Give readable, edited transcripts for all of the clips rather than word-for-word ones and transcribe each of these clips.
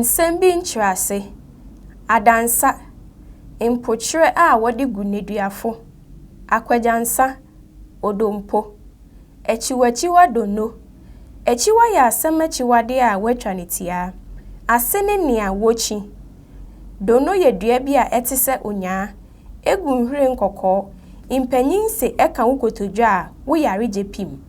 Nsɛm bi nkyerɛase. Adansa. Mpokyerɛ a wɔde gu neduafo. Akwadyansa. Odompo. Akyiwachiwa dono. Akyiwa yɛ asɛm akyiwade a watwa ne tia. Ase ne nea wochi. Dono yɛ dua bi a ɛte sɛ onyaa. Egu nhwiren nkɔkɔɔ. Mpanyin se ɛka wo kotodwa a wo yare gye pim.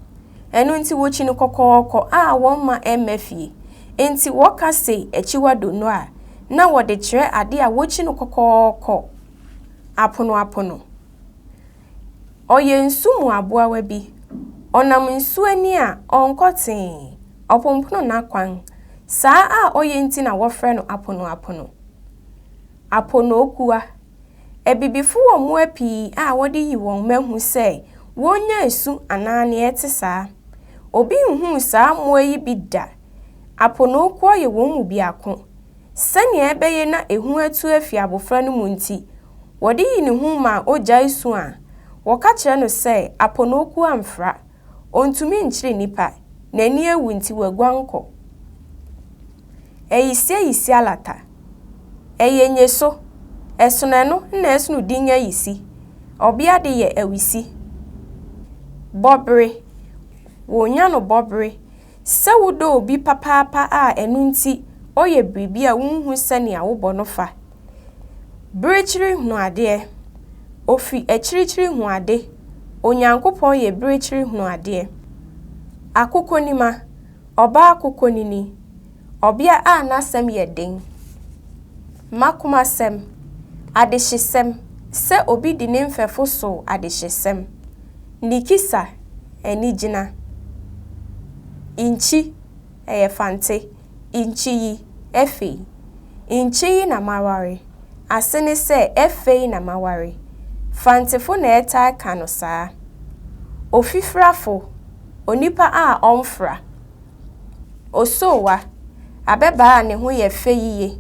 Ɛno nti wochi no kɔkɔɔkɔ a wɔmma ɛmma fie. Enti wɔka se akyiwa dono a na wɔde kyerɛ ade a wochi no kɔkɔɔkɔ. Apono. Ɔyɛ nsu mu aboawa bi. Ɔnam nsu ani a ɔnkɔtee. Ɔpompono n'akwan. Saa a ɔyɛ nti na wɔfrɛ no apono. Aponookua. Ebibifo wɔ mmoa pii a wɔde yi wɔn mahu sɛ wɔnya esu anaa nea ɛte saa. Obi nhuu saa mmoa yi bi da. Aponookua yɛ wɔn mu biako. Sɛnea ɛbɛyɛ na ehu atu afi abofra no mu nti, wɔde yi ne ho ma ogya esu a, wɔka kyerɛ no sɛ aponookua mfra. Ontumi nkyere nipa, n'ani ewu nti waguan kɔ. Eyisi alata. Ɛyɛ nyeso. Ɛsono no na ɛsono din ayisi. Ɔbea de yɛ awisi. Bɔbere. Wonya no bɔbere. Sɛ wodɔ obi papaapa a ɛno nti ɔyɛ biribi a wonhu sɛnea wobɔ no fa. Berekyiri hunu adeɛ. Ofi akyirikyiri hunu ade. Onyankopɔn yɛ berekyiri hunu adeɛ. Akokonima. Ɔbaa akokonini. Ɔbea a n'asɛm yɛ den. Makomasɛm. Adehyesɛm. Sɛ obi di ne mfɛfo so adehyesɛm. Nikisa. Anigina. Inchi. Ɛyɛ fante. Inchiyi. Efei. Inchiyi na maware. Ase ne sɛ efei na maware. Fantefo na ɛtaa ka no saa. Ofifrafo. Onipa a ɔmfra. Osowa. Abɛbaa a ne ho yɛ fɛ yiye.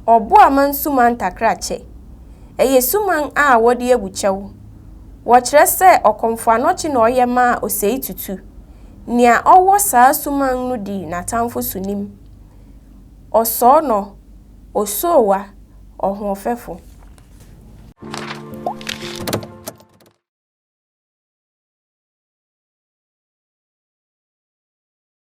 Ɔbo a mansuma ntakrakyɛ. Ɛyɛ suman a wɔde abukyɛw. Wɔkyerɛ sɛ ɔkɔmfo anɔkye na ɔyɛ ma osei tutu. Nea ɔwɔ saa suman no di n'atamfo so nim. Ɔsɔɔ no. Osowa. Ɔhoɔfɛfo.